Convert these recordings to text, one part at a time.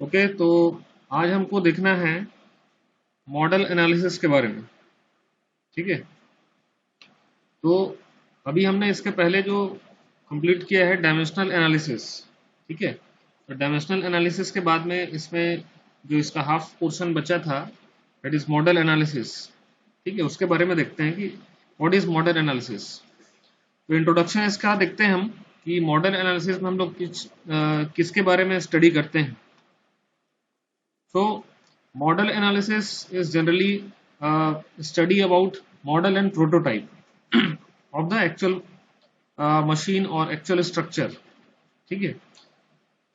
Okay, तो आज हमको देखना है मॉडल एनालिसिस के बारे में। ठीक है, तो अभी हमने इसके पहले जो कंप्लीट किया है डायमेंशनल एनालिसिस। ठीक है, तो डायमेंशनल एनालिसिस के बाद में इसमें जो इसका हाफ पोर्शन बचा था दैट इज मॉडल एनालिसिस। ठीक है, उसके बारे में देखते हैं कि व्हाट इज मॉडल एनालिसिस। तो इंट्रोडक्शन इसका देखते हैं हम कि मॉडल एनालिसिस में हम लोग किसके बारे में स्टडी करते हैं। So, model analysis is generally study about model and prototype of the actual machine or actual structure. ठीक है,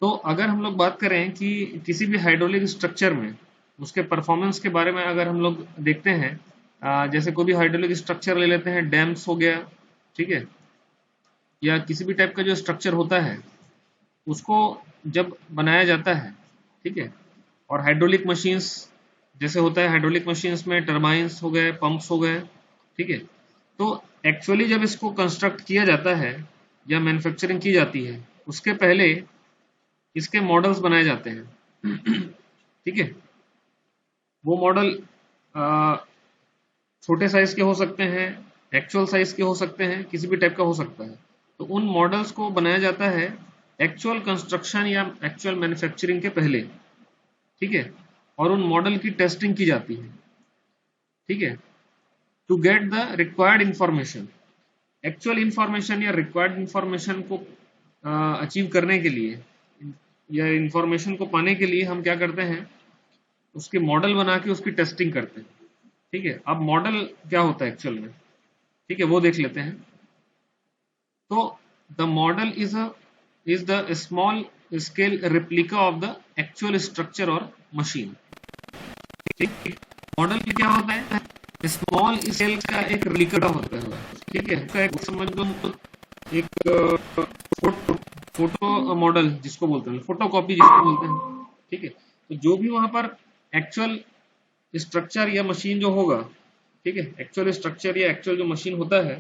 तो अगर हम लोग बात करें कि किसी भी हाइड्रोलिक स्ट्रक्चर में उसके परफॉर्मेंस के बारे में अगर हम लोग देखते हैं, जैसे कोई भी हाइड्रोलिक स्ट्रक्चर ले लेते हैं, डैम्स हो गया, ठीक है, या किसी भी टाइप का जो स्ट्रक्चर होता है उसको जब बनाया जाता है, ठीक है, और हाइड्रोलिक मशीन्स जैसे होता है, हाइड्रोलिक मशीन्स में टरबाइंस हो गए, पंप्स हो गए, ठीक है, तो एक्चुअली जब इसको कंस्ट्रक्ट किया जाता है या मैन्युफैक्चरिंग की जाती है उसके पहले इसके मॉडल्स बनाए जाते हैं। ठीक है, वो मॉडल छोटे साइज के हो सकते हैं, एक्चुअल साइज के हो सकते हैं, किसी भी टाइप का हो सकता है। तो उन मॉडल्स को बनाया जाता है एक्चुअल कंस्ट्रक्शन या एक्चुअल मैन्युफैक्चरिंग के पहले। ठीक है, और उन मॉडल की टेस्टिंग की जाती है। ठीक है, to get the required information. Actual information या रिक्वायर्ड इंफॉर्मेशन को अचीव करने के लिए या इंफॉर्मेशन को पाने के लिए हम क्या करते हैं, उसके मॉडल बना के उसकी टेस्टिंग करते हैं। ठीक है, अब मॉडल क्या होता है एक्चुअल में, ठीक है, वो देख लेते हैं। तो the model is the small scale replica of the actual structure और मशीन। मॉडल क्या होता है, स्मॉल स्केल का एक रिप्लिका होता है। ठीक है, उसका एक समझ लो, एक फोटो मॉडल जिसको बोलते हैं, फोटो कॉपी जिसको बोलते हैं। ठीक है, तो जो भी वहां पर एक्चुअल स्ट्रक्चर या मशीन जो होगा, ठीक है, एक्चुअल स्ट्रक्चर या एक्चुअल जो मशीन होता है,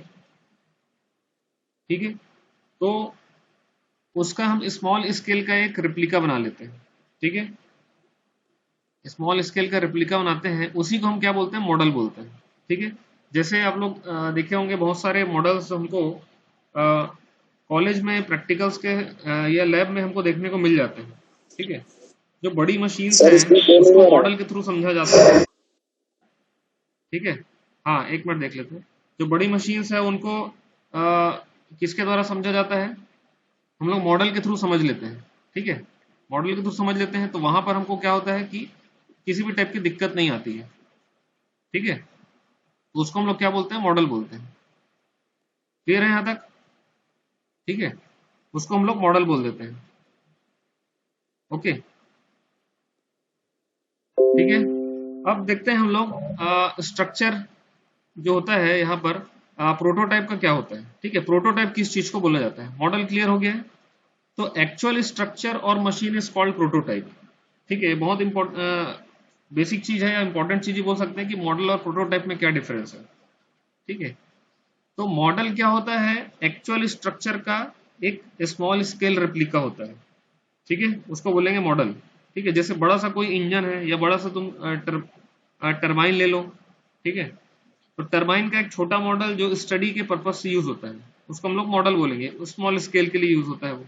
ठीक है, तो उसका हम स्मॉल स्केल का एक रिप्लिका बना लेते हैं। ठीक है, स्मॉल स्केल का रिप्लिका बनाते हैं, उसी को हम क्या बोलते हैं, मॉडल बोलते हैं। ठीक है, जैसे आप लोग देखे होंगे बहुत सारे मॉडल्स हमको कॉलेज में प्रैक्टिकल्स के या लैब में हमको देखने को मिल जाते हैं। ठीक है, जो बड़ी मशीन्स हैं उसको मॉडल के थ्रू समझा जाता है। ठीक है, हाँ, एक मिनट देख लेते हैं। जो बड़ी मशीन्स है उनको किसके द्वारा समझा जाता है, हम लोग मॉडल के थ्रू समझ लेते हैं। ठीक है, मॉडल के थ्रू समझ लेते हैं, तो वहां पर हमको क्या होता है कि किसी भी टाइप की दिक्कत नहीं आती है। ठीक है, तो उसको हम लोग क्या बोलते हैं, मॉडल बोलते हैं। क्लियर है यहाँ तक? ठीक है, उसको हम लोग मॉडल बोल देते हैं। ओके, ठीक है, अब देखते हैं हम लोग स्ट्रक्चर जो होता है यहाँ पर, प्रोटोटाइप का क्या होता है। ठीक है, प्रोटोटाइप किस चीज को बोला जाता है, मॉडल क्लियर हो गया है। तो एक्चुअल स्ट्रक्चर और मशीन इज कॉल्ड प्रोटोटाइप। ठीक है, बहुत इंपॉर्टेंट बेसिक चीज है या इंपॉर्टेंट चीज ही बोल सकते हैं कि मॉडल और प्रोटोटाइप में क्या डिफरेंस है। ठीक है, तो मॉडल क्या होता है, एक्चुअल स्ट्रक्चर का एक स्मॉल स्केल रेप्लिका होता है। ठीक है, उसको बोलेंगे मॉडल। ठीक है, जैसे बड़ा सा कोई इंजन है या बड़ा सा तुम टरबाइन ले लो। ठीक है, तो टरबाइन का एक छोटा मॉडल जो स्टडी के पर्पज से यूज होता है उसको हम लोग मॉडल बोलेंगे, स्मॉल स्केल के लिए यूज होता है वो।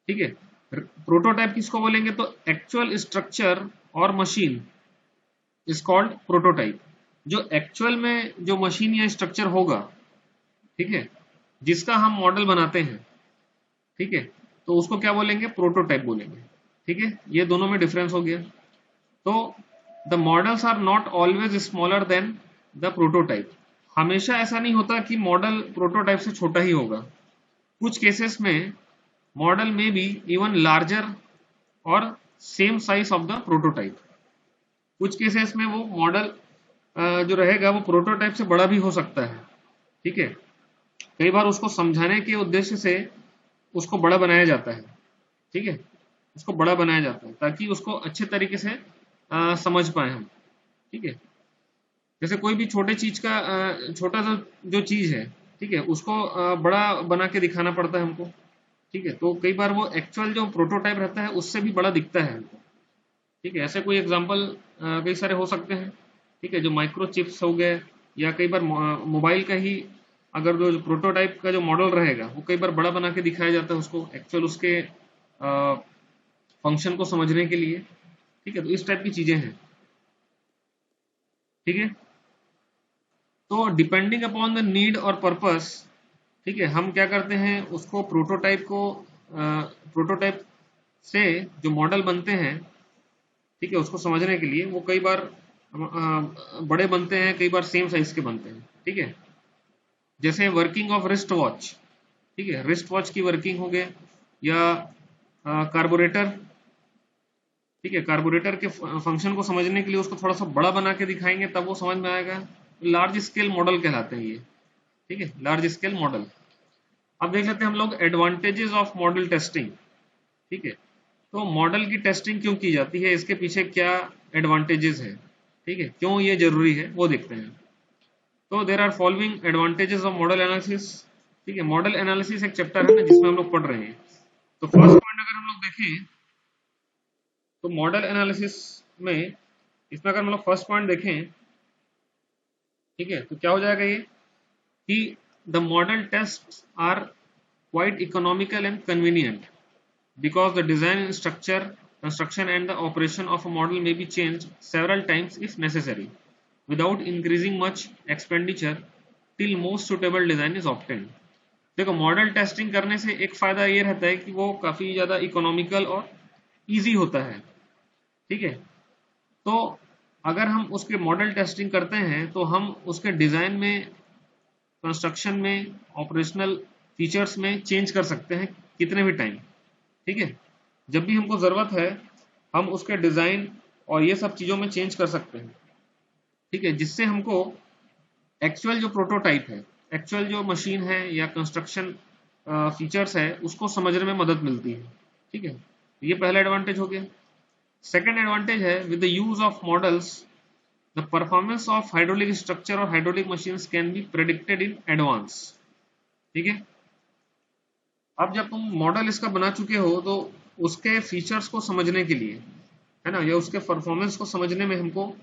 ठीक है, प्रोटोटाइप किसको बोलेंगे, तो एक्चुअल स्ट्रक्चर और मशीन इज कॉल्ड प्रोटोटाइप। जो एक्चुअल में जो मशीन या स्ट्रक्चर होगा, ठीक है, जिसका हम मॉडल बनाते हैं, ठीक है, तो उसको क्या बोलेंगे, प्रोटोटाइप बोलेंगे। ठीक है, ये दोनों में डिफरेंस हो गया। तो the models are not always smaller than the prototype. हमेशा ऐसा नहीं होता कि मॉडल प्रोटोटाइप से छोटा ही होगा। कुछ केसेस में मॉडल में बी इवन लार्जर और same size of the prototype. कुछ केसेस में वो मॉडल जो रहेगा वो प्रोटोटाइप से बड़ा भी हो सकता है। ठीक है, कई बार उसको समझाने के उद्देश्य से उसको बड़ा बनाया जाता है। ठीक है, उसको बड़ा बनाया जाता है ताकि उसको अच्छे तरीके से समझ पाए हम। ठीक है, जैसे कोई भी छोटे चीज का छोटा सा जो चीज है, ठीक है, उसको बड़ा बना के दिखाना पड़ता है हमको। ठीक है, तो कई बार वो एक्चुअल जो प्रोटोटाइप रहता है उससे भी बड़ा दिखता है हमको। ठीक है, ऐसे कोई एग्जांपल कई सारे हो सकते हैं। ठीक है, जो माइक्रो चिप्स हो गए, या कई बार मोबाइल का ही अगर जो प्रोटोटाइप का जो मॉडल रहेगा वो कई बार बड़ा बना के दिखाया जाता है उसको एक्चुअल उसके फंक्शन को समझने के लिए। ठीक है, तो इस टाइप की चीजें हैं। ठीक है, तो डिपेंडिंग अपॉन द नीड और पर्पस, ठीक है, हम क्या करते हैं उसको प्रोटोटाइप से जो मॉडल बनते हैं, ठीक है, उसको समझने के लिए वो कई बार बड़े बनते हैं, कई बार सेम साइज के बनते हैं। ठीक है, जैसे वर्किंग ऑफ रिस्ट वॉच। ठीक है, रिस्ट वॉच की वर्किंग हो गए, या कार्बोरेटर। ठीक है, कार्बोरेटर के फंक्शन को समझने के लिए उसको थोड़ा सा बड़ा बना के दिखाएंगे तब वो समझ में आएगा। लार्ज स्केल मॉडल कहलाते हैं ये। ठीक है, लार्ज स्केल मॉडल। अब देख लेते हैं हम लोग एडवांटेजेस ऑफ मॉडल टेस्टिंग। ठीक है, तो मॉडल की टेस्टिंग क्यों की जाती है, इसके पीछे क्या एडवांटेजेस है, ठीक है, क्यों ये जरूरी है, वो देखते हैं। तो there are following advantages of model analysis. ठीक है, मॉडल एनालिसिस एक चैप्टर है ना जिसमें हम लोग पढ़ रहे हैं। तो फर्स्ट पॉइंट अगर हम लोग देखें, तो मॉडल एनालिसिस में, इसमें अगर हम लोग फर्स्ट पॉइंट देखें, ठीक है, तो क्या हो जाएगा ये कि the model test are quite economical and convenient because the design structure, construction and the operation of a model may be changed several times if necessary without increasing much expenditure till most suitable design is obtained। देखो, model testing करने से एक फायदा ये रहता है कि वो काफी ज्यादा इकोनॉमिकल और इजी होता है। ठीक है, तो अगर हम उसके मॉडल टेस्टिंग करते हैं तो हम उसके डिजाइन में, कंस्ट्रक्शन में, ऑपरेशनल फीचर्स में चेंज कर सकते हैं कितने भी टाइम। ठीक है, जब भी हमको जरूरत है हम उसके डिजाइन और ये सब चीजों में चेंज कर सकते हैं। ठीक है, जिससे हमको एक्चुअल जो प्रोटोटाइप है, एक्चुअल जो मशीन है या कंस्ट्रक्शन फीचर्स है उसको समझने में मदद मिलती है। ठीक है, ये पहला एडवांटेज हो गया। सेकेंड एडवांटेज है with the use of models the performance of hydraulic structure और hydraulic machines can be predicted in advance. ठीक है, अब जब तुम मॉडल इसका बना चुके हो तो उसके फीचर्स को समझने के लिए, है ना, या उसके परफॉर्मेंस को समझने में हमको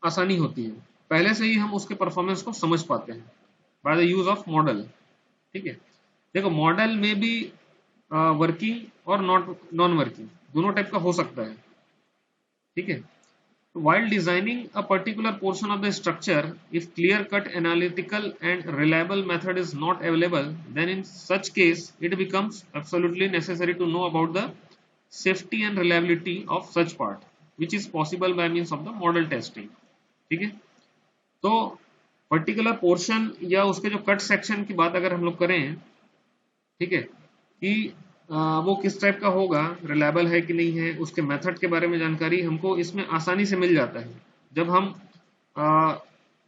आसानी होती है। पहले से ही हम उसके परफॉर्मेंस को समझ पाते हैं by the use of model. ठीक है, देखो मॉडल में भी वर्किंग और नॉन वर्किंग दोनों टाइप का हो सकता है। ठीक है, while designing a particular portion of the structure, if clear-cut analytical and reliable method is not available, then in such case it becomes absolutely necessary to know about the safety and reliability of such part, which is possible by means of the model testing। ठीक है, तो particular portion या उसके जो cut section की बात अगर हम लोग करें, ठीक है, कि वो किस टाइप का होगा, रिलायबल है कि नहीं है, उसके मेथड के बारे में जानकारी हमको इसमें आसानी से मिल जाता है जब हम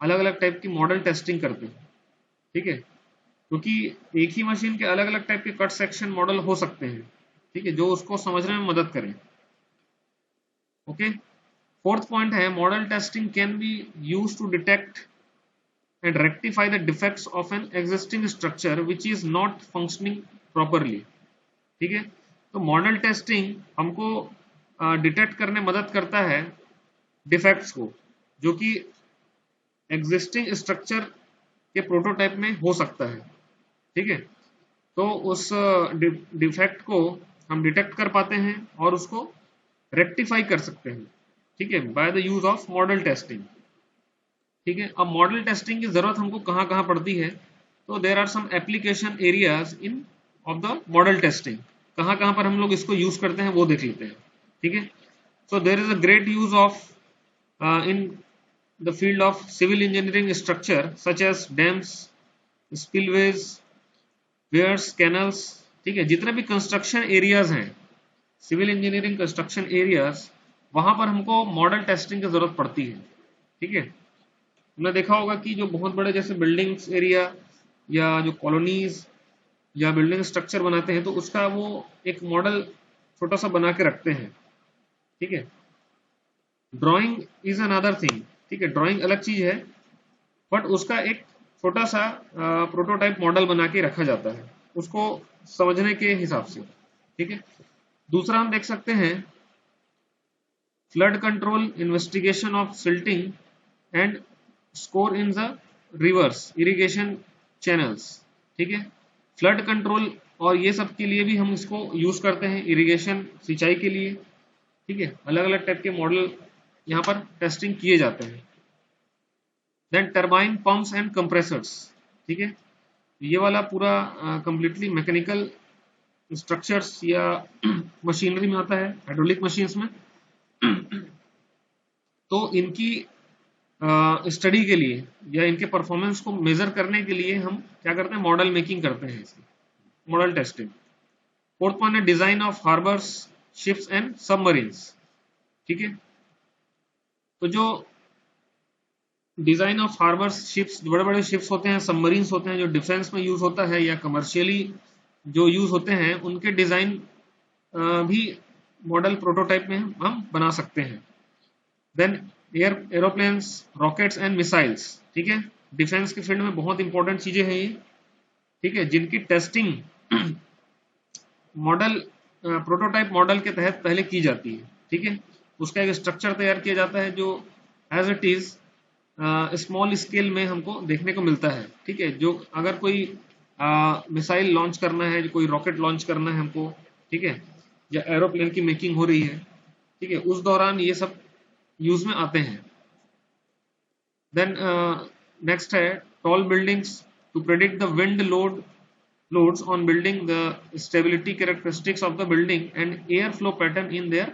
अलग अलग टाइप की मॉडल टेस्टिंग करते हैं। ठीक है, क्योंकि एक ही मशीन के अलग अलग टाइप के कट सेक्शन मॉडल हो सकते हैं। ठीक है, जो उसको समझने में मदद करें। ओके, फोर्थ पॉइंट है model testing can be use to detect and rectify the defects of an existing structure which is not functioning properly। ठीक है, तो मॉडल टेस्टिंग हमको डिटेक्ट करने मदद करता है डिफेक्ट्स को जो कि एग्जिस्टिंग स्ट्रक्चर के प्रोटोटाइप में हो सकता है। ठीक है, तो उस डिफेक्ट को हम डिटेक्ट कर पाते हैं और उसको रेक्टिफाई कर सकते हैं। ठीक है, by the use of model testing. ठीक है, अब मॉडल टेस्टिंग की जरूरत हमको कहाँ कहाँ पड़ती है, तो there are some application areas in of the model testing. कहाँ कहाँ पर हम लोग इसको यूज करते हैं वो देख लेते हैं। ठीक है, so there is a great use of in the field of civil engineering structure such as dams, spillways, weirs, canals. ठीक है, जितने भी कंस्ट्रक्शन एरियाज हैं, सिविल इंजीनियरिंग कंस्ट्रक्शन एरियाज, वहां पर हमको मॉडल टेस्टिंग की जरूरत पड़ती है। ठीक है, तुमने देखा होगा कि जो बहुत बड़े जैसे बिल्डिंग्स एरिया या जो कॉलोनीज या बिल्डिंग स्ट्रक्चर बनाते हैं तो उसका वो एक मॉडल छोटा सा बना के रखते हैं। ठीक है, ड्राइंग इज अनदर थिंग। ठीक है, ड्राइंग अलग चीज है, बट उसका एक छोटा सा प्रोटोटाइप मॉडल बना के रखा जाता है, उसको समझने के हिसाब से, ठीक है। दूसरा हम देख सकते हैं flood control, investigation of silting and score in the reverse irrigation channels, ठीक है। फ्लड कंट्रोल और ये सब के लिए भी हम इसको यूज करते हैं, इरिगेशन सिंचाई के लिए, ठीक है। अलग अलग टाइप के मॉडल यहाँ पर टेस्टिंग किए जाते हैं। Then turbine, pumps and compressors, ठीक है। ये वाला पूरा कंप्लीटली मैकेनिकल स्ट्रक्चर्स या मशीनरी में आता है, हाइड्रोलिक मशीन्स में। तो इनकी स्टडी के लिए या इनके परफॉर्मेंस को मेजर करने के लिए हम क्या करते हैं, मॉडल मेकिंग करते हैं, इसकी मॉडल टेस्टिंग। फोर्थ पॉइंट है design of harbours, ships and submarines, ठीक है। तो जो डिजाइन ऑफ हार्बर्स, शिप्स, बड़े बड़े शिप्स होते हैं, सबमरीन्स होते हैं, जो डिफेंस में यूज होता है या कमर्शियली जो यूज होते हैं, उनके डिजाइन भी मॉडल प्रोटोटाइप में हम बना सकते हैं। Then aeroplanes, rockets and missiles, ठीक है। डिफेंस के फील्ड में बहुत इंपॉर्टेंट चीजें हैं ये, ठीक है, जिनकी टेस्टिंग मॉडल प्रोटोटाइप मॉडल के तहत पहले की जाती है, ठीक है। उसका एक स्ट्रक्चर तैयार किया जाता है जो as it is small scale में हमको देखने को मिलता है, ठीक है। जो अगर कोई मिसाइल लॉन्च करना है, कोई रॉकेट लॉन्च करना है हमको, ठीक है, या एरोप्लेन की मेकिंग हो रही है, ठीक है, उस दौरान ये सब यूज में आते हैं। देन नेक्स्ट है tall buildings to predict the wind loads on building, the stability characteristics of the building and air flow pattern in their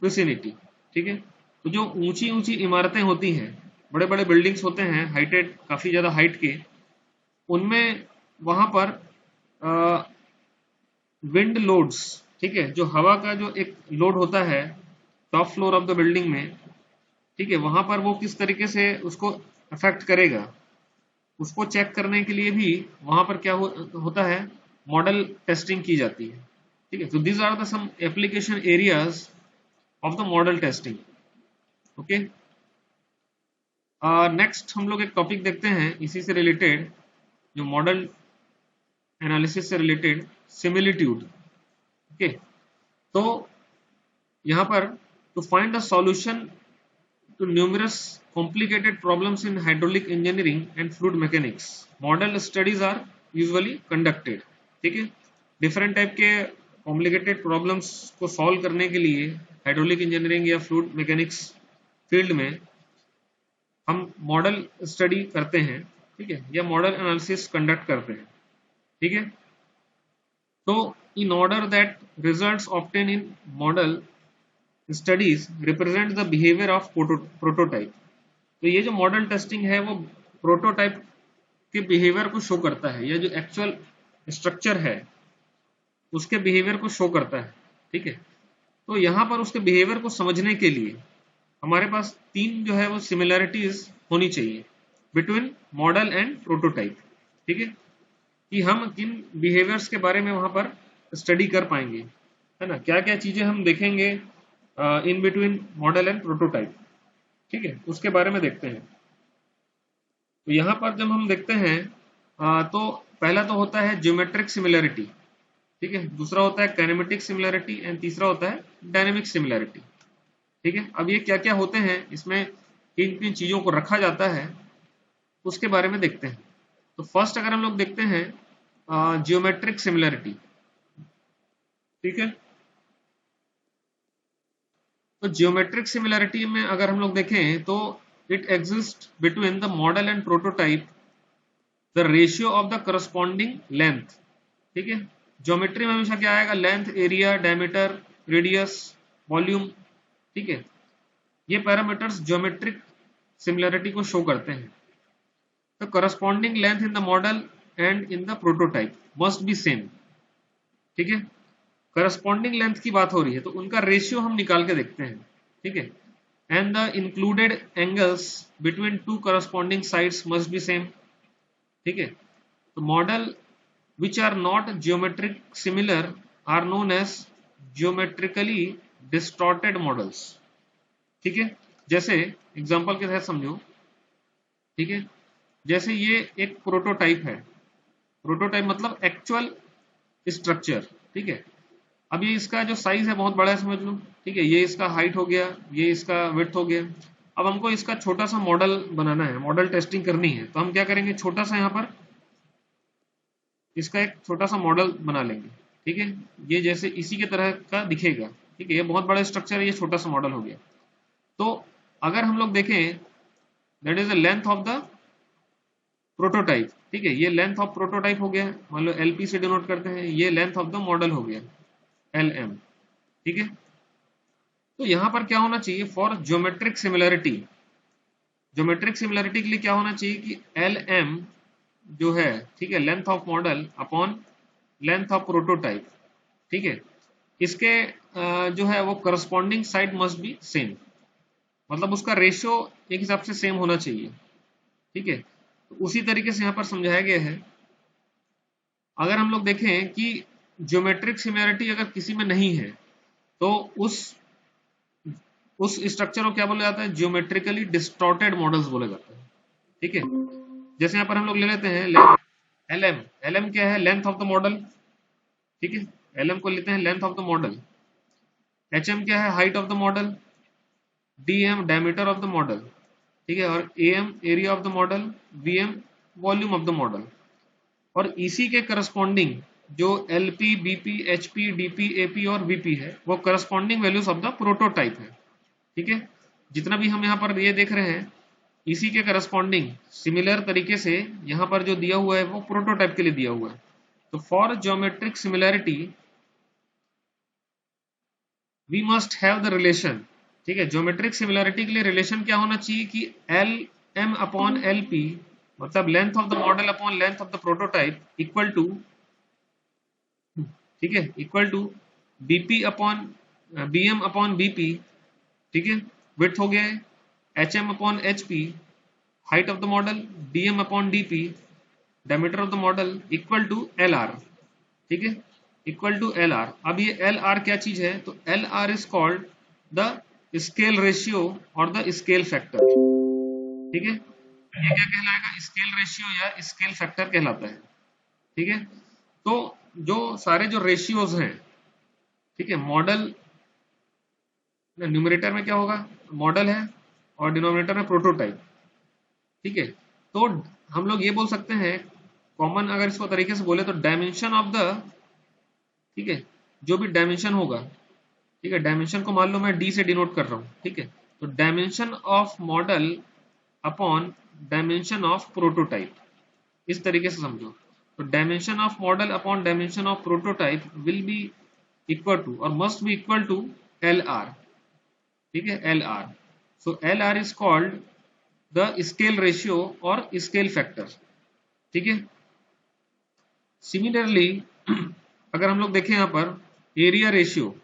vicinity, ठीक है। तो जो ऊंची ऊंची इमारतें होती हैं, बड़े बड़े बिल्डिंग्स होते हैं, हाइटेड, काफी ज्यादा हाइट के, उनमें वहां पर विंड लोड्स, ठीक है, जो हवा का जो एक लोड होता है top floor of the building में, ठीक है, वहां पर वो किस तरीके से उसको अफेक्ट करेगा, उसको चेक करने के लिए भी वहां पर क्या होता है, मॉडल टेस्टिंग की जाती है, ठीक है। तो these are the some application areas of the model testing, okay. Next हम लोग एक टॉपिक देखते हैं इसी से रिलेटेड, जो मॉडल एनालिसिस से रिलेटेड, सिमिलिट्यूड, ओके। तो यहां पर to find the solution to numerous complicated problems in hydraulic engineering and fluid mechanics, model studies are usually conducted, ठीक है। डिफरेंट टाइप के कॉम्प्लिकेटेड प्रॉब्लम्स को सॉल्व करने के लिए हाइड्रोलिक इंजीनियरिंग या फ्लूइड मैकेनिक्स फील्ड में हम मॉडल स्टडी करते हैं, ठीक है, या मॉडल एनालिसिस कंडक्ट करते हैं, ठीक है। तो in order that results obtain in model studies represent the behaviour of prototype. तो ये जो मॉडल टेस्टिंग है वो प्रोटोटाइप के बिहेवियर को शो करता है, या जो एक्चुअल स्ट्रक्चर है उसके बिहेवियर को शो करता है, ठीक है। तो यहाँ पर उसके बिहेवियर को समझने के लिए हमारे पास तीन जो है वो सिमिलैरिटीज होनी चाहिए बिटवीन मॉडल एंड प्रोटोटाइप, ठीक है, कि हम किन बिहेवियर्स के बारे में वहां पर स्टडी कर पाएंगे, है ना, क्या क्या चीजें हम देखेंगे in between model and prototype, ठीक है, उसके बारे में देखते हैं। तो यहां पर जब हम देखते हैं तो पहला तो होता है ज्योमेट्रिक सिमिलैरिटी, ठीक है, दूसरा होता है काइनेमेटिक सिमिलैरिटी एंड तीसरा होता है डायनेमिक सिमिलैरिटी, ठीक है। अब ये क्या क्या होते हैं, इसमें किन किन चीजों को रखा जाता है, उसके बारे में देखते हैं। तो फर्स्ट अगर हम लोग देखते हैं ज्योमेट्रिक सिमिलैरिटी, ठीक है। तो जियोमेट्रिक सिमिलैरिटी में अगर हम लोग देखें तो it exist between the model and prototype the ratio of the corresponding length, ठीक है। ज्योमेट्री में हमेशा क्या आएगा, length, area, diameter, radius, volume, ठीक है, ये पैरामीटर्स ज्योमेट्रिक सिमिलैरिटी को शो करते हैं। The corresponding length in the model and in the prototype must be same, ठीक है। करस्पॉन्डिंग लेंथ की बात हो रही है तो उनका रेशियो हम निकाल के देखते हैं, ठीक है। And the included angles between two corresponding sides must be same, ठीक है। तो model which are not geometric similar are known as geometrically distorted models, ठीक है। जैसे एग्जांपल के तहत समझो, ठीक है, जैसे ये एक प्रोटोटाइप है, प्रोटोटाइप मतलब एक्चुअल स्ट्रक्चर, ठीक है। अब ये इसका जो साइज है बहुत बड़ा है समझ लो, ठीक है। ये इसका हाइट हो गया, ये इसका विड्थ हो गया। अब हमको इसका छोटा सा मॉडल बनाना है, मॉडल टेस्टिंग करनी है, तो हम क्या करेंगे, छोटा सा यहाँ पर इसका एक छोटा सा मॉडल बना लेंगे, ठीक है। ये जैसे इसी के तरह का दिखेगा, ठीक है। ये बहुत बड़ा स्ट्रक्चर है, ये छोटा सा मॉडल हो गया। तो अगर हम लोग देखें, that is the length of the prototype, ठीक है। ये लेंथ ऑफ प्रोटोटाइप हो गया, मान लो एलपी से डिनोट करते हैं। ये लेंथ ऑफ द मॉडल हो गया एलएम, ठीक है। तो यहां पर क्या होना चाहिए, for geometric similarity, geometric similarity के लिए क्या होना चाहिए कि एल एम जो है, ठीक है, length of model upon length of prototype, ठीक है। इसके जो है वो corresponding side must be same, मतलब उसका रेशियो एक हिसाब से सेम होना चाहिए, ठीक है। तो उसी तरीके से यहाँ पर समझाया गया है। अगर हम लोग देखें कि ज्योमेट्रिक सिमिलरिटी अगर किसी में नहीं है, तो उस स्ट्रक्चर को क्या बोला जाता है, ज्योमेट्रिकली डिस्टॉर्टेड मॉडल्स बोला जाता है, ठीक है। जैसे यहाँ पर हम लोग ले लेते हैं एलएम, एलएम क्या है, लेंथ ऑफ द मॉडल, ठीक है। एलएम को लेते हैं length of the model. HM क्या है, height of the model. DM diameter of the model, ठीक है। और am area of the model. VM volume of the model. और इसी के करस्पॉन्डिंग जो LP, BP, HP, DP, AP और वीपी है, वो corresponding values of the prototype है, ठीक है। जितना भी हम यहाँ पर ये देख रहे हैं, इसी के करस्पॉन्डिंग सिमिलर तरीके से यहाँ पर जो दिया हुआ है वो प्रोटोटाइप के लिए दिया हुआ है। तो for geometric similarity we must have the relation, ठीक है। ज्योमेट्रिक सिमिलैरिटी के लिए रिलेशन क्या होना चाहिए कि L M upon L P, मतलब length of the model upon length of the prototype equal to, ठीक है, equal to BP upon BM upon BP, ठीक है, विड्थ हो गया है। HM upon HP, height of the model. DM upon DP, diameter of the model, equal to L R, ठीक है, equal to L are. अब ये एल आर क्या चीज है, तो L R is called the scale ratio और the scale factor, ठीक है। ये क्या कहलाएगा, स्केल रेशियो या स्केल फैक्टर कहलाता है, ठीक है। तो जो सारे जो रेशियोज हैं, ठीक है, मॉडल न्यूमरेटर में क्या होगा, मॉडल है, और डिनोमिनेटर में प्रोटोटाइप, ठीक है। तो हम लोग ये बोल सकते हैं, कॉमन अगर इसको तरीके से बोले तो डायमेंशन ऑफ द, ठीक है, जो भी डायमेंशन होगा, ठीक है, डायमेंशन को मान लो मैं डी से डिनोट कर रहा हूं, ठीक है। तो dimension of model upon dimension of prototype, इस तरीके से समझो। तो dimension of model upon dimension of prototype will be equal to और must be equal to L R, ठीक है, L R. So L R is called the scale ratio और scale factor, ठीक है। सिमिलरली अगर हम लोग देखें यहाँ पर एरिया रेशियो,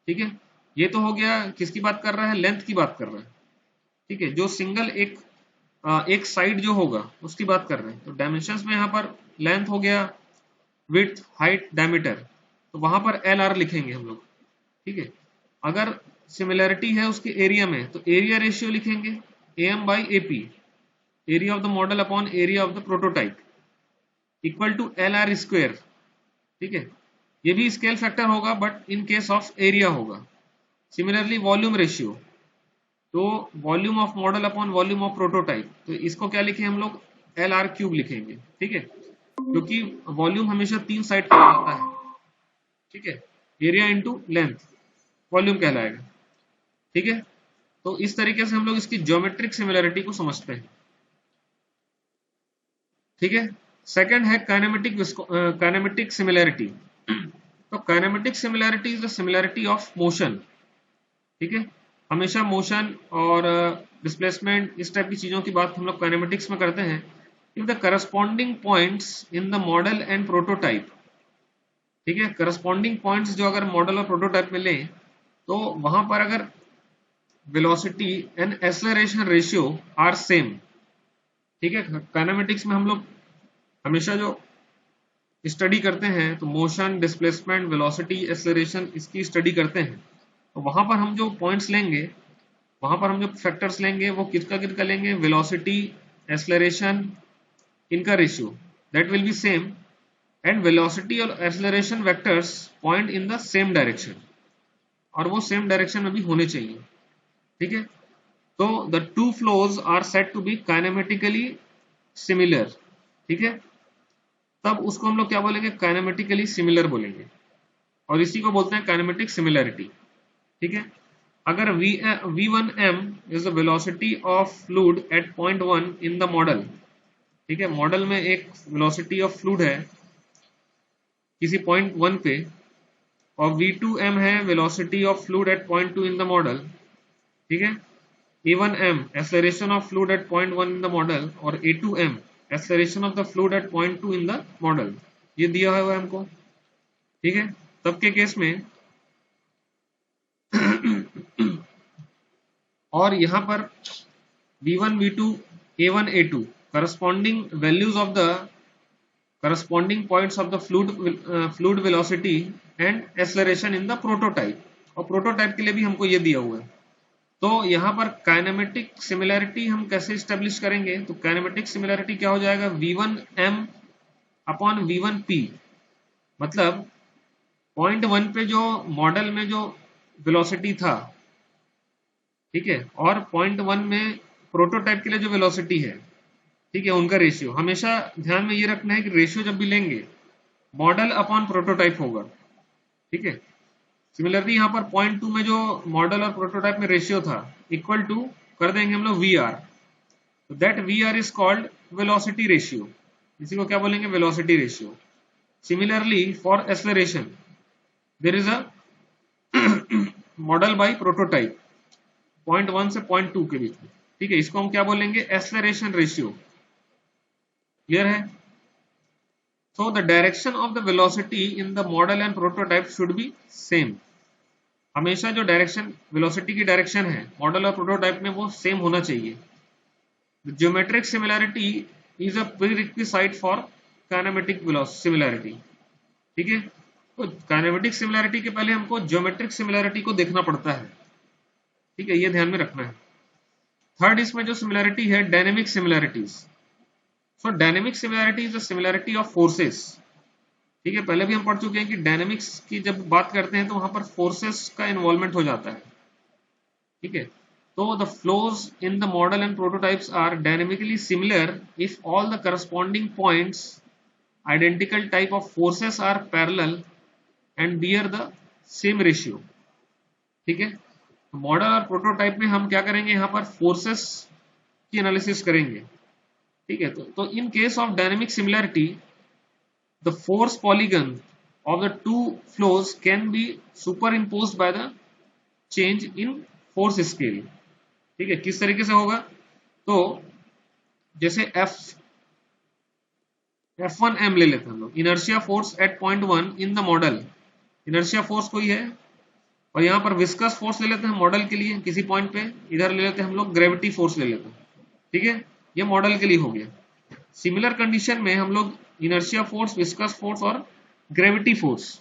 ठीक है, ये तो हो गया, किसकी बात कर रहा है, लेंथ की बात कर रहा है, ठीक है। जो सिंगल एक साइड जो होगा उसकी बात कर रहे हैं। तो डायमेंशंस में यहाँ पर लेंथ हो गया, विड्थ, हाइट, डायमीटर, तो वहां पर एल आर लिखेंगे हम लोग, ठीक है। अगर सिमिलैरिटी है उसके एरिया में, तो एरिया रेशियो लिखेंगे M by AP, area of the model upon area of the prototype, equal to L R square, ठीक है। ये भी स्केल फैक्टर होगा but in case of area होगा। सिमिलरली वॉल्यूम रेशियो, तो volume of model upon volume of prototype, तो इसको क्या लिखे हम लोग, एल आर क्यूब लिखेंगे, ठीक है, क्योंकि वॉल्यूम हमेशा 3 साइड का होता है, ठीक है। एरिया इंटू लेंथ वॉल्यूम कहलाएगा, ठीक है। तो इस तरीके से हम लोग इसकी ज्योमेट्रिक सिमिलरिटी को समझते हैं, ठीक है। सेकंड है काइनेमेटिक सिमिलरिटी। तो kinematic similarity is the similarity of motion, ठीक है। हमेशा मोशन और डिस्प्लेसमेंट इस टाइप की चीजों की बात हम लोग काइनेमेटिक्स में करते हैं। If the corresponding points in the model and prototype, ठीक है, करस्पॉन्डिंग पॉइंट्स जो अगर मॉडल और प्रोटोटाइप में लें, तो वहां पर अगर velocity and acceleration ratio are same, ठीक है। काइनेमेटिक्स में हम लोग हमेशा जो स्टडी करते हैं तो मोशन, डिस्प्लेसमेंट, वेलोसिटी, एक्सेलरेशन, इसकी स्टडी करते हैं। तो वहां पर हम जो पॉइंट्स लेंगे, वहां पर हम जो फैक्टर्स लेंगे, वो किसका लेंगे, वेलोसिटी, एक्सेलरेशन, इनका ratio that will be same and velocity और acceleration vectors point in the same direction, और वो सेम डायरेक्शन में भी होने चाहिए। ठीक है, तो the two flows are set to be kinematically similar. ठीक है, तब उसको हम लोग क्या बोलेंगे, काइनेमेटिकली सिमिलर बोलेंगे, और इसी को बोलते हैं काइनेमेटिक सिमिलैरिटी। ठीक है, अगर v1m is the velocity of fluid at point 1 in the model. ठीक है, मॉडल में एक वेलोसिटी ऑफ फ्लूइड है किसी पॉइंट 1 पे, और v2m है velocity of fluid at point 2 in the model. ठीक है, a1m acceleration of fluid at point 1 in the model, और a2m acceleration of the fluid at point 2 in the model, ये दिया हुआ है हमको। ठीक है, तब के केस में और यहां पर v1 v2 a1 a2 corresponding values of the corresponding points of the fluid velocity and acceleration in the prototype, और प्रोटोटाइप के लिए भी हमको ये दिया हुआ है। तो यहाँ पर काइनेमेटिक सिमिलैरिटी हम कैसे स्टेब्लिश करेंगे, तो काइनेमेटिक सिमिलैरिटी क्या हो जाएगा, v1m अपॉन v1p, मतलब पॉइंट 1 पे जो मॉडल में जो वेलोसिटी था, ठीक है, और पॉइंट 1 में प्रोटोटाइप के लिए जो वेलोसिटी है, ठीक है, उनका रेशियो, हमेशा ध्यान में ये रखना है कि रेशियो जब भी लेंगे मॉडल अपॉन प्रोटोटाइप होगा। ठीक है, सिमिलरली यहाँ पर पॉइंट 2 में जो मॉडल और प्रोटोटाइप में रेशियो था इक्वल टू कर देंगे हम लोग वी आर, तो that V R is called velocity ratio, इसी को क्या बोलेंगे, velocity ratio. Similarly for acceleration there is a model by prototype point 1 से पॉइंट 2 के बीच में। ठीक है, इसको हम क्या बोलेंगे, एक्सेलरेशन रेशियो। क्लियर है? So the direction of the velocity in the model and prototype should be same. हमेशा जो डायरेक्शन वेलोसिटी की डायरेक्शन है मॉडल और प्रोटोटाइप में वो सेम होना चाहिए। The geometric similarity is a prerequisite for kinematic similarity. ठीक है, तो काइनेमेटिक सिमिलैरिटी के पहले हमको ज्योमेट्रिक सिमिलैरिटी को देखना पड़ता है। ठीक है, ये ध्यान में रखना है। थर्ड इसमें जो सिमिलैरिटी है, dynamic similarities. So dynamic similarity is the similarity of forces. ठीक है, पहले भी हम पढ़ चुके हैं कि डायनेमिक्स की जब बात करते हैं तो वहां पर फोर्सेस का इन्वॉल्वमेंट हो जाता है। ठीक है, तो the flows in the model and prototypes are dynamically similar if all the corresponding points identical type of forces are parallel and bear the same ratio. ठीक है, मॉडल और प्रोटोटाइप में हम क्या करेंगे, यहाँ पर फोर्सेस की एनालिसिस करेंगे। ठीक है, तो इन case of dynamic similarity the force polygon of the two flows can be superimposed by the change in force scale. ठीक है, किस तरीके से होगा, तो जैसे F1m ले लेते हैं हम लोग, inertia force at point 1 in the model, inertia force कोई है, और यहाँ पर विस्कस फोर्स ले लेते हैं मॉडल के लिए किसी पॉइंट पे, इधर ले लेते हैं हम लोग ग्रेविटी फोर्स ले लेते हैं। ठीक है, ये मॉडल के लिए हो गया। सिमिलर कंडीशन में हम लोग इनर्शिया फोर्स, विस्कस फोर्स और gravity force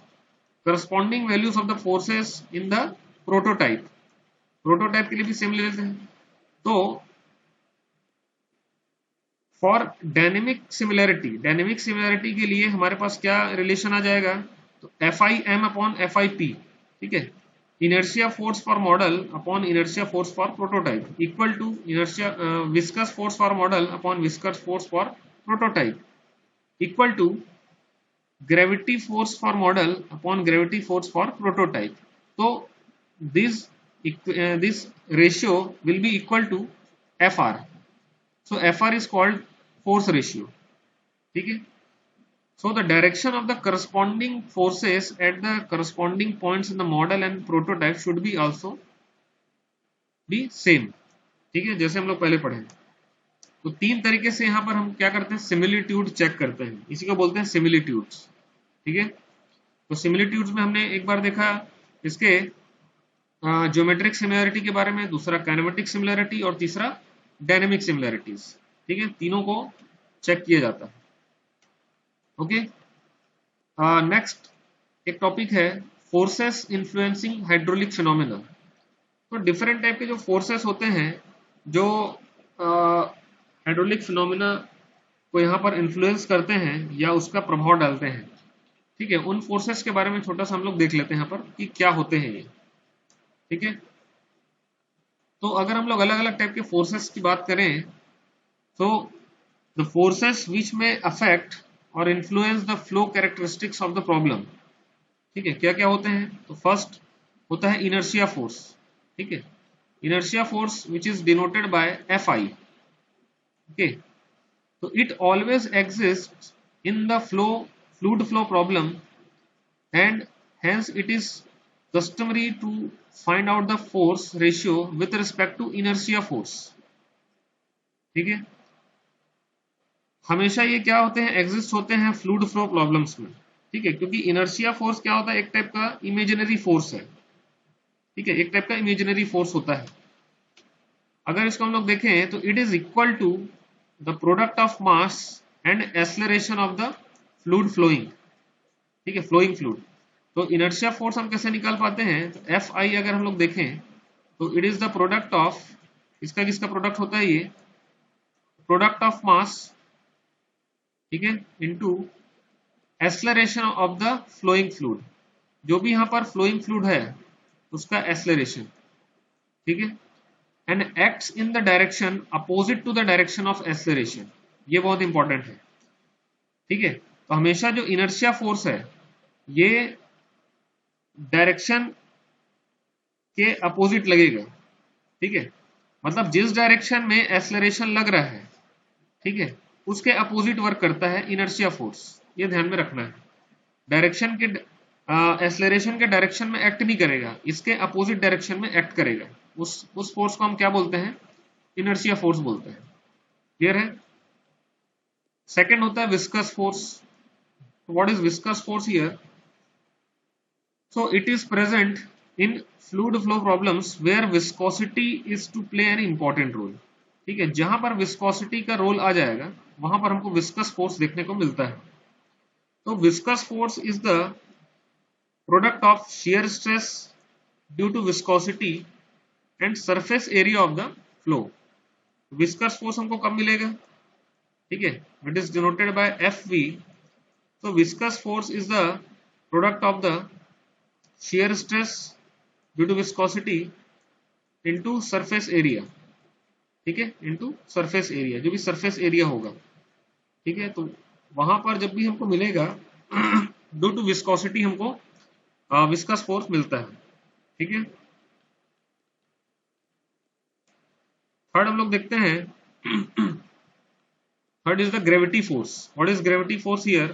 corresponding values of the forces in the prototype, prototype के लिए भी सेम ले लेते हैं। तो for dynamic similarity, dynamic similarity के लिए हमारे पास क्या रिलेशन आ जाएगा, तो F I am upon F I P. ठीक है, inertia force for model upon inertia force for prototype equal to inertia viscous force for model upon viscous force for prototype equal to gravity force for model upon gravity force for prototype. So this ratio will be equal to Fr. So Fr is called force ratio. ठीक है, so the direction of the corresponding forces at the corresponding points in the model and prototype should be also be same. ठीक है, जैसे हम लोग पहले पढ़े। तो तीन तरीके से यहाँ पर हम क्या करते हैं, सिमिलिट्यूड चेक करते हैं, इसी को बोलते हैं सिमिलिट्यूड्स। ठीक है, तो सिमिलिट्यूड्स में हमने एक बार देखा इसके ज्योमेट्रिक सिमिलैरिटी के बारे में, दूसरा काइनेमेटिक सिमिलैरिटी और तीसरा डायनेमिक सिमिलैरिटीज। ठीक है, तीनों को चेक किया जाता है। ओके, नेक्स्ट एक टॉपिक है फोर्सेस इन्फ्लुएंसिंग हाइड्रोलिक फिनोमेना। तो डिफरेंट टाइप के जो फोर्सेस होते हैं जो हाइड्रोलिक फिनोमेना को यहाँ पर इन्फ्लुएंस करते हैं या उसका प्रभाव डालते हैं। ठीक है, उन फोर्सेस के बारे में छोटा सा हम लोग देख लेते हैं यहाँ पर कि क्या होते हैं ये। ठीक है, तो अगर हम लोग अलग अलग टाइप के फोर्सेस की बात करें तो द फोर्सेस विच में अफेक्ट और influence the flow characteristics of the problem. ठीक है, क्या क्या होते हैं? तो फर्स्ट होता है इनर्शिया फोर्स। ठीक है, inertia force which is denoted by Fi. Okay, so it always exists in the fluid flow problem, and hence it is customary to find out the force ratio with respect to inertia force. ठीक है, हमेशा ये क्या होते हैं? Exist होते हैं fluid flow problems में। ठीक है, क्योंकि इनर्शिया फोर्स क्या होता है? एक टाइप का इमेजिनरी फोर्स है। ठीक है, एक टाइप का इमेजिनरी फोर्स होता है। अगर इसको हम लोग देखें तो it is equal to the product of mass and acceleration of the fluid flowing. ठीक है, फ्लोइंग फ्लूइड। तो इनर्शिया फोर्स हम कैसे निकाल पाते हैं? तो एफ आई अगर हम लोग देखें तो it is the product of, इसका किसका प्रोडक्ट होता है? ये प्रोडक्ट ऑफ मास, ठीक है, into acceleration of the flowing fluid. जो भी यहां पर फ्लोइंग फ्लूइड है उसका एक्सेलरेशन। ठीक है, and acts in the direction opposite to the direction of acceleration। ये बहुत इंपॉर्टेंट है। ठीक है, तो हमेशा जो इनर्शिया फोर्स है ये डायरेक्शन के अपोजिट लगेगा। ठीक है, मतलब जिस डायरेक्शन में एक्सेलरेशन लग रहा है, ठीक है, उसके अपोजिट वर्क करता है इनर्शिया फोर्स। ये ध्यान में रखना है। डायरेक्शन के एक्सेलरेशन के डायरेक्शन में एक्ट नहीं करेगा, इसके अपोजिट डायरेक्शन में एक्ट करेगा। उस फोर्स को हम क्या बोलते हैं? इनर्शिया फोर्स बोलते हैं। क्लियर है? सेकंड होता है viscous force. What is viscous force here? So it is present in fluid flow problems where viscosity is to play an important role. ठीक है, जहां पर विस्कोसिटी का रोल आ जाएगा वहां पर हमको विस्कस फोर्स देखने को मिलता है। तो viscous force is the product of shear stress due to viscosity and surface area of the flow. Viscous force हमको कब मिलेगा? ठीक है, it is denoted by F V. तो viscous force is the product of the shear stress due to viscosity into surface area. ठीक है, into surface area, जो भी सरफेस एरिया होगा। ठीक है, तो वहां पर जब भी हमको मिलेगा ड्यू टू विस्कोसिटी हमको विस्कस फोर्स मिलता है। ठीक है, थर्ड हम लोग देखते हैं third is the gravity force. What is gravity force here?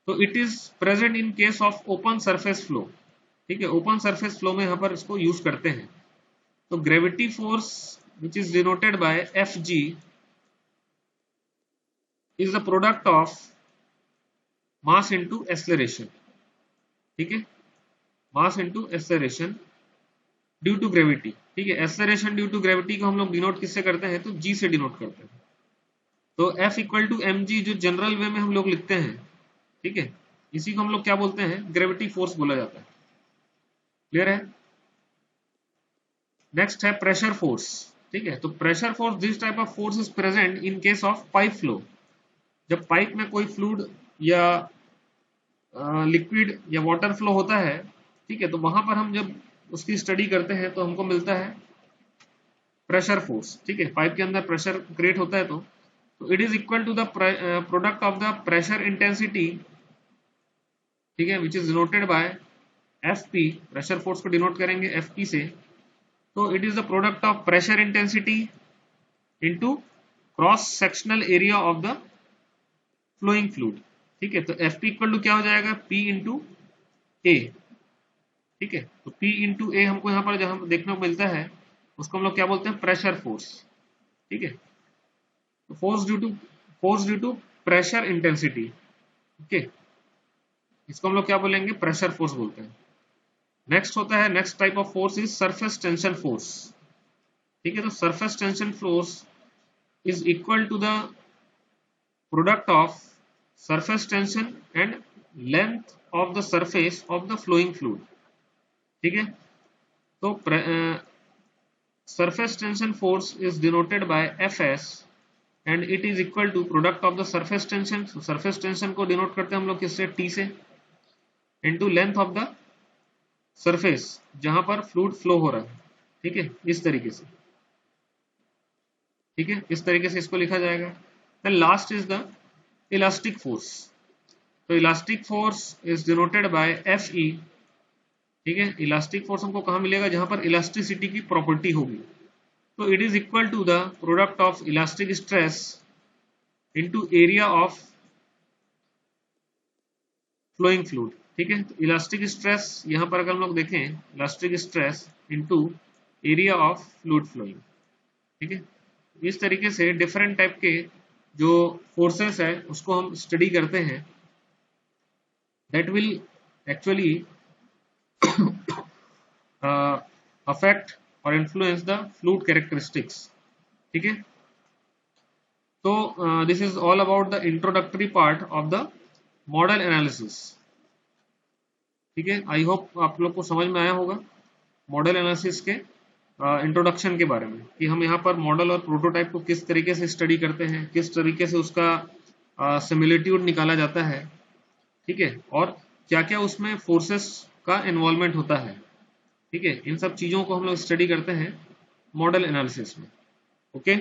तो it is present in case of open surface flow. ठीक है, ओपन सरफेस फ्लो में यहां पर इसको यूज करते हैं। तो gravity force which is denoted by F G is the product of mass into acceleration. ठीक है, mass into acceleration due to gravity. ठीक है, एक्सेलरेशन ड्यू टू ग्रेविटी को हम लोग डिनोट किससे करते हैं? तो जी से डिनोट करते हैं। तो F equal to M G जो जनरल वे में हम लोग लिखते हैं। ठीक है, इसी को हम लोग क्या बोलते हैं? ग्रेविटी फोर्स बोला जाता है। क्लियर है? नेक्स्ट है प्रेशर फोर्स। ठीक है, तो pressure force, this type of force is present in case of pipe flow. जब पाइप में कोई फ्लूइड या लिक्विड या वाटर फ्लो होता है, ठीक है, तो वहां पर हम जब उसकी स्टडी करते हैं तो हमको मिलता है प्रेशर फोर्स। ठीक है, पाइप के अंदर प्रेशर क्रिएट होता है तो it is equal to the product of the pressure intensity. ठीक है, which is denoted by F P. Pressure force को डिनोट करेंगे एफ पी से। तो it is the product of pressure intensity into cross sectional area of the flowing fluid. ठीक है, तो F P equal to क्या हो जाएगा? पी इंटू ए। ठीक है, तो P इंटू ए हमको यहाँ पर जहां देखने को मिलता है उसको हम लोग क्या बोलते हैं? Pressure force. ठीक है, तो force due to pressure intensity. Okay, इसको हम लोग क्या बोलेंगे? प्रेशर फोर्स बोलते हैं। नेक्स्ट होता है, next type of force is surface tension force. ठीक है, तो surface tension force is equal to the product of surface tension and length of the surface of the flowing fluid. ठीक है, तो surface tension force is denoted by F S and it is equal to product of the surface tension, surface tension को denote करते हैं हम लोग किससे, T से, into length of the surface जहां पर फ्लूइड फ्लो हो रहा है, ठीक है, इस तरीके से, ठीक है, इस तरीके से इसको लिखा जाएगा। Then last is the elastic force, तो elastic force is denoted by F E, ठीक है, इलास्टिक फोर्स हमको कहां मिलेगा, जहां पर इलास्टिसिटी की प्रॉपर्टी होगी, तो it is equal to the product of elastic stress into area of flowing fluid, ठीक है, तो इलास्टिक स्ट्रेस यहां पर अगर हम लोग देखें, elastic stress into area of fluid flowing, ठीक है, इस तरीके से डिफरेंट टाइप के जो फोर्सेस है उसको हम स्टडी करते हैं, दैट विल एक्चुअली अफेक्ट और इन्फ्लुएंस द फ्लूइड कैरेक्टरिस्टिक्स, ठीक है। तो this is all about the introductory part of the model analysis, ठीक है। आई होप आप लोग को समझ में आया होगा मॉडल एनालिसिस के इंट्रोडक्शन के बारे में, कि हम यहाँ पर मॉडल और प्रोटोटाइप को किस तरीके से स्टडी करते हैं, किस तरीके से उसका सिमिलिट्यूड निकाला जाता है, ठीक है, और क्या क्या उसमें फोर्सेस का इन्वॉल्वमेंट होता है, ठीक है, इन सब चीज़ों को हम लोग स्टडी करते हैं मॉडल एनालिसिस में। ओके।